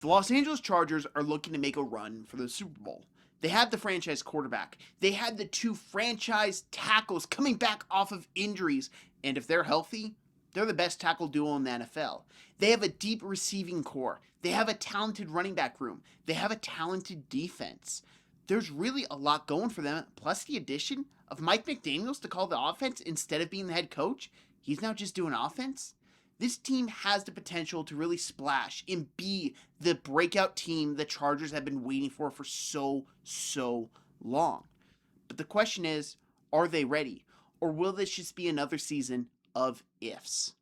The Los Angeles Chargers are looking to make a run for the Super Bowl. They had the franchise quarterback. They had the two franchise tackles coming back off of injuries. And if they're healthy, they're the best tackle duo in the NFL. They have a deep receiving core. They have a talented running back room. They have a talented defense. There's really a lot going for them. Plus the addition of Mike McDaniels to call the offense instead of being the head coach. He's now just doing offense. This team has the potential to really splash and be the breakout team the Chargers have been waiting for so long. But the question is, are they ready? Or will this just be another season of ifs?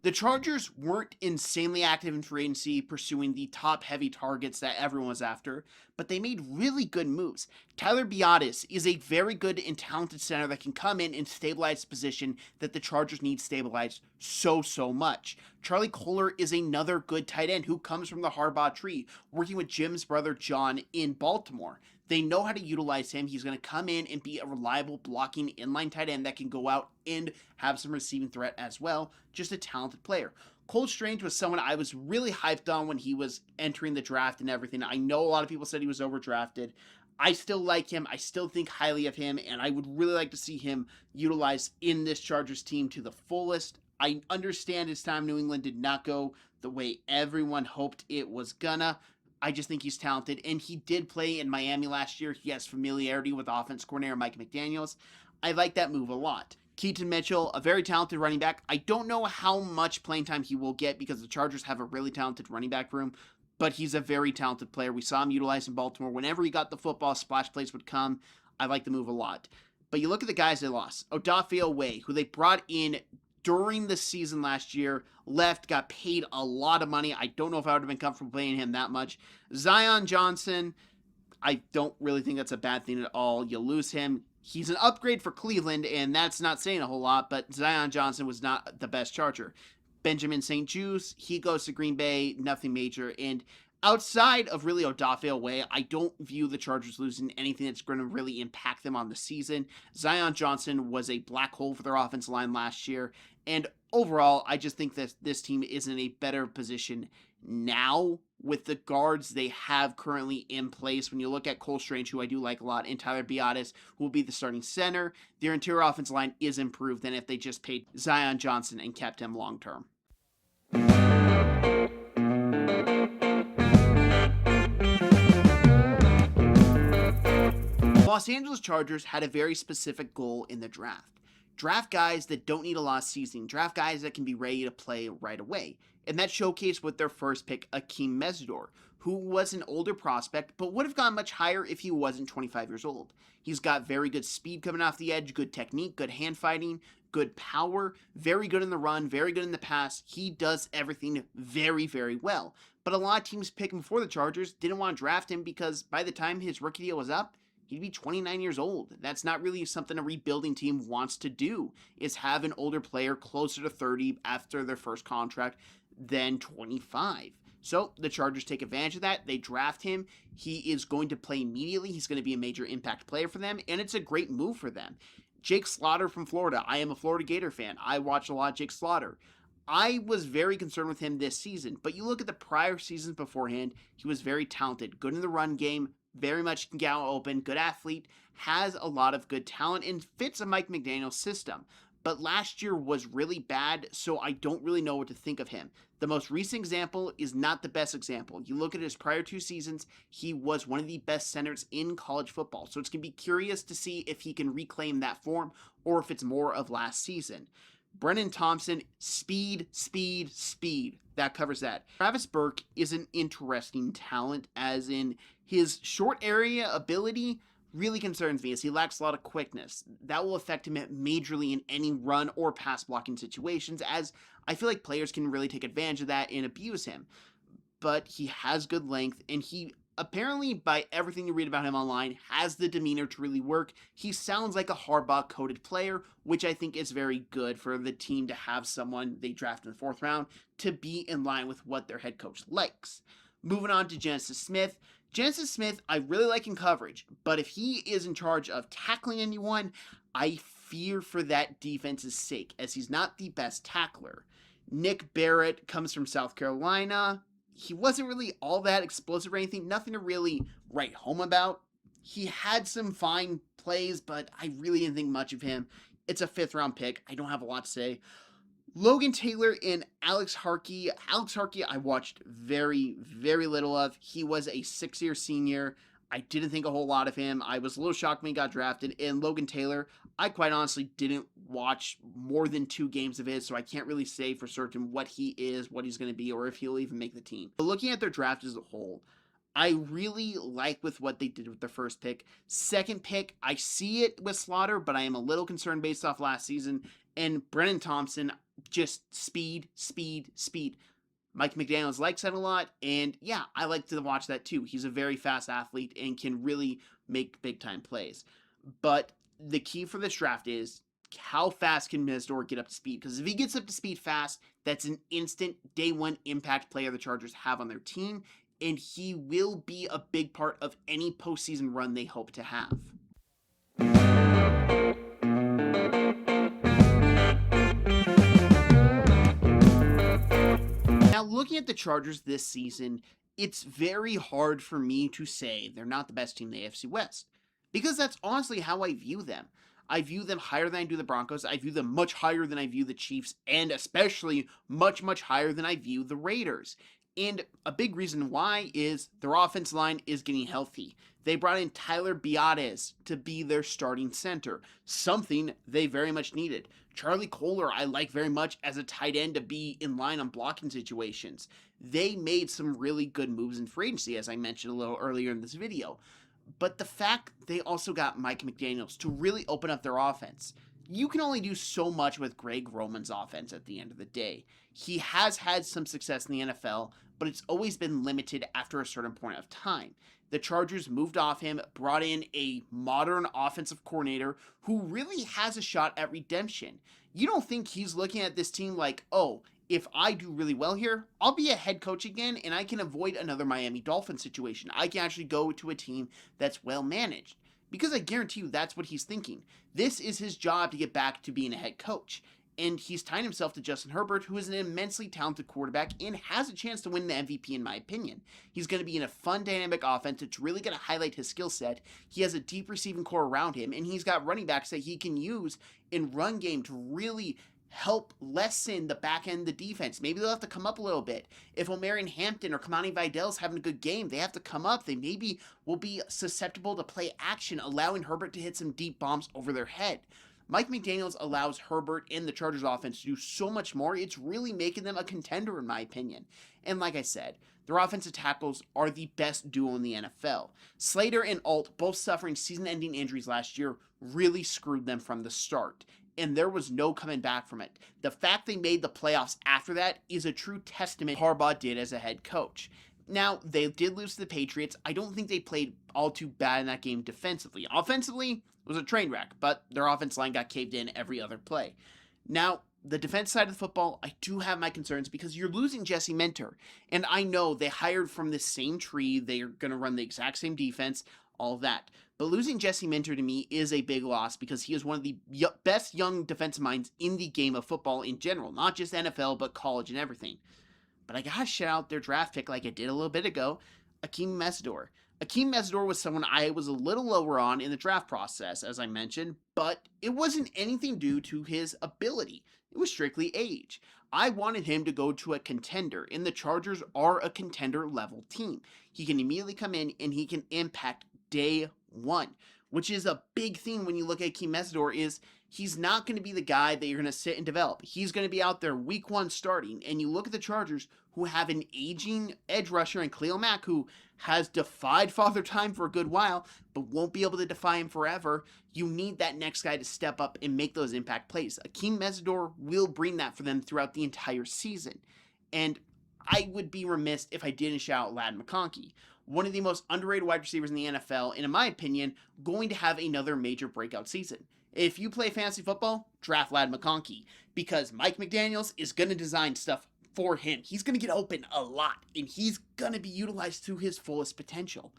The Chargers weren't insanely active in free agency pursuing the top heavy targets that everyone was after, but they made really good moves. Tyler Biadasz is a very good and talented center that can come in and stabilize the position that the Chargers need stabilized so much. Charlie Kolar is another good tight end who comes from the Harbaugh tree, working with Jim's brother John in Baltimore. They know how to utilize him. He's going to come in and be a reliable blocking inline tight end that can go out and have some receiving threat as well. Just a talented player. Cole Strange was someone I was really hyped on when he was entering the draft and everything. I know a lot of people said he was overdrafted. I still like him. I still think highly of him, and I would really like to see him utilized in this Chargers team to the fullest. I understand his time in New England did not go the way everyone hoped it was gonna. I just think he's talented, and he did play in Miami last year. He has familiarity with offense coordinator Mike McDaniels. I like that move a lot. Keaton Mitchell, a very talented running back. I don't know how much playing time he will get because the Chargers have a really talented running back room, but he's a very talented player. We saw him utilized in Baltimore. Whenever he got the football, splash plays would come. I like the move a lot. But you look at the guys they lost. Odafe Oweh, who they brought in during the season last year, left, got paid a lot of money. I don't know if I would have been comfortable paying him that much. Zion Johnson, I don't really think that's a bad thing at all. You lose him. He's an upgrade for Cleveland, and that's not saying a whole lot, but Zion Johnson was not the best Charger. Benjamin St-Juste, he goes to Green Bay, nothing major. And outside of really Odafe Oweh, I don't view the Chargers losing anything that's going to really impact them on the season. Zion Johnson was a black hole for their offensive line last year. And overall, I just think that this team is in a better position now with the guards they have currently in place. When you look at Cole Strange, who I do like a lot, and Tyler Biadasz, who will be the starting center, their interior offensive line is improved than if they just paid Zion Johnson and kept him long term. Los Angeles Chargers had a very specific goal in the draft. Draft guys that don't need a lot of seasoning. Draft guys that can be ready to play right away. And that showcased with their first pick, Akeem Mesidor, who was an older prospect, but would have gone much higher if he wasn't 25 years old. He's got very good speed coming off the edge, good technique, good hand fighting, good power, very good in the run, very good in the pass. He does everything very well. But a lot of teams picked him before the Chargers didn't want to draft him because by the time his rookie deal was up, he'd be 29 years old. That's not really something a rebuilding team wants to do, is have an older player closer to 30 after their first contract than 25. So the Chargers take advantage of that. They draft him. He is going to play immediately. He's going to be a major impact player for them, and it's a great move for them. Jake Slaughter from Florida. I am a Florida Gator fan. I watch a lot of Jake Slaughter. I was very concerned with him this season, but you look at the prior seasons beforehand, he was very talented, good in the run game, very much can get out open, good athlete, has a lot of good talent, and fits a Mike McDaniel system. But last year was really bad, so I don't really know what to think of him. The most recent example is not the best example. You look at his prior two seasons, he was one of the best centers in college football. So it's going to be curious to see if he can reclaim that form or if it's more of last season. Brennan Thompson, speed. That covers that. Travis Burke is an interesting talent, as in his short area ability really concerns me, as he lacks a lot of quickness. That will affect him majorly in any run or pass blocking situations, as I feel like players can really take advantage of that and abuse him. But he has good length, and he apparently, by everything you read about him online, has the demeanor to really work. He sounds like a Harbaugh-coded player, which I think is very good for the team to have someone they draft in the 4th round to be in line with what their head coach likes. Moving on to Genesis Smith. Genesis Smith, I really like in coverage, but if he is in charge of tackling anyone, I fear for that defense's sake, as he's not the best tackler. Nick Barrett comes from South Carolina. He wasn't really all that explosive or anything, nothing to really write home about. He had some fine plays, but I really didn't think much of him. It's a 5th round pick. I don't have a lot to say. Logan Taylor and Alex Harkey. Alex Harkey I watched very, very little of. He was a 6-year senior. I didn't think a whole lot of him. I was a little shocked when he got drafted. And Logan Taylor, I quite honestly didn't watch more than 2 games of his, so I can't really say for certain what he is, what he's going to be, or if he'll even make the team. But looking at their draft as a whole, I really like with what they did with their first pick. Second pick, I see it with Slaughter, but I am a little concerned based off last season. And Brennan Thompson, just speed, speed, speed. Mike McDaniels likes that a lot, and yeah, I like to watch that too. He's a very fast athlete and can really make big-time plays. But the key for this draft is how fast can Mesidor get up to speed? Because if he gets up to speed fast, that's an instant day one impact player the Chargers have on their team, and he will be a big part of any postseason run they hope to have. Now, looking at the Chargers this season, it's very hard for me to say they're not the best team in the AFC West, because that's honestly how I view them. I view them higher than I do the Broncos. I view them much higher than I view the Chiefs, and especially much, much higher than I view the Raiders. And a big reason why is their offensive line is getting healthy. They brought in Tyler Biadasz to be their starting center, something they very much needed. Charlie Kolar I like very much as a tight end to be in line on blocking situations. They made some really good moves in free agency, as I mentioned a little earlier in this video. But the fact they also got Mike McDaniels to really open up their offense. You can only do so much with Greg Roman's offense at the end of the day. He has had some success in the NFL, but it's always been limited after a certain point of time. The Chargers moved off him, brought in a modern offensive coordinator who really has a shot at redemption. You don't think he's looking at this team like, oh, if I do really well here, I'll be a head coach again and I can avoid another Miami Dolphins situation. I can actually go to a team that's well managed. Because I guarantee you that's what he's thinking. This is his job to get back to being a head coach. And he's tying himself to Justin Herbert, who is an immensely talented quarterback and has a chance to win the MVP in my opinion. He's going to be in a fun, dynamic offense that's really going to highlight his skill set. He has a deep receiving core around him, and he's got running backs that he can use in run game to really help lessen the back end of the defense. Maybe they'll have to come up a little bit. If Omarion Hampton or Kamani Vidal's having a good game, they have to come up. They maybe will be susceptible to play action, allowing Herbert to hit some deep bombs over their head. Mike McDaniels allows Herbert and the Chargers offense to do so much more. It's really making them a contender in my opinion. And like I said, their offensive tackles are the best duo in the NFL. Slater and Alt, both suffering season-ending injuries last year, really screwed them from the start. And there was no coming back from it. The fact they made the playoffs after that is a true testament to what Harbaugh did as a head coach. Now, they did lose to the Patriots. I don't think they played all too bad in that game defensively. Offensively, it was a train wreck, but their offense line got caved in every other play. Now, the defense side of the football, I do have my concerns because you're losing Jesse Minter. And I know they hired from this same tree. They are going to run the exact same defense, all of that. But losing Jesse Minter to me is a big loss because he is one of the best young defensive minds in the game of football in general. Not just NFL, but college and everything. But I gotta shout out their draft pick like I did a little bit ago, Akeem Mesidor. Akeem Mesidor was someone I was a little lower on in the draft process, as I mentioned, but it wasn't anything due to his ability. It was strictly age. I wanted him to go to a contender, and the Chargers are a contender-level team. He can immediately come in, and he can impact day one, which is a big thing when you look at Akeem Mesidor is he's not going to be the guy that you're going to sit and develop. He's going to be out there week one starting, and you look at the Chargers who have an aging edge rusher in Khalil Mack who has defied Father Time for a good while, but won't be able to defy him forever. You need that next guy to step up and make those impact plays. Akeem Mesidor will bring that for them throughout the entire season. And I would be remiss if I didn't shout out Ladd McConkey, one of the most underrated wide receivers in the NFL, and in my opinion, going to have another major breakout season. If you play fantasy football, draft Ladd McConkey, because Mike McDaniels is going to design stuff for him. He's going to get open a lot, and he's going to be utilized to his fullest potential.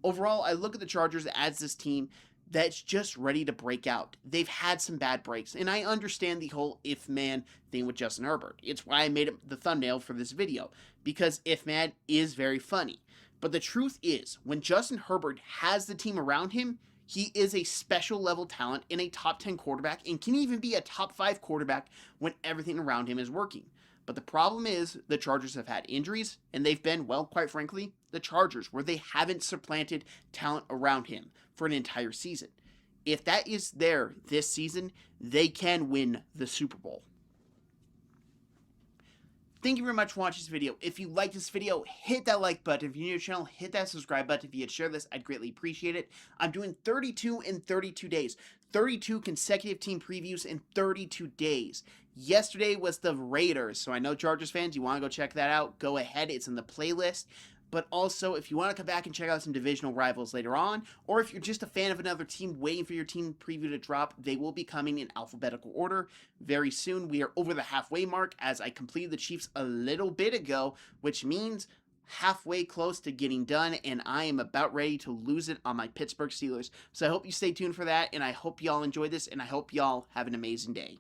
Overall, I look at the Chargers as this team. that's just ready to break out. They've had some bad breaks, and I understand the whole if man thing with Justin Herbert. It's why I made it the thumbnail for this video, because if man is very funny. But the truth is, when Justin Herbert has the team around him, he is a special level talent and a top 10 quarterback and can even be a top 5 quarterback when everything around him is working. But the problem is the Chargers have had injuries, and they've been, well, quite frankly, the Chargers, where they haven't supplanted talent around him for an entire season. If that is there this season, they can win the Super Bowl. Thank you very much for watching this video. If you like this video, hit that like button. If you're new to the channel, hit that subscribe button. If you had shared this, I'd greatly appreciate it. I'm doing 32 in 32 days. 32 consecutive team previews in 32 days. Yesterday was the Raiders, so I know Chargers fans, you want to go check that out. Go ahead, it's in the playlist. But also, if you want to come back and check out some divisional rivals later on, or if you're just a fan of another team waiting for your team preview to drop, they will be coming in alphabetical order very soon. We are over the halfway mark as I completed the Chiefs a little bit ago, which means halfway close to getting done, and I am about ready to lose it on my Pittsburgh Steelers. So I hope you stay tuned for that, and I hope y'all enjoy this, and I hope y'all have an amazing day.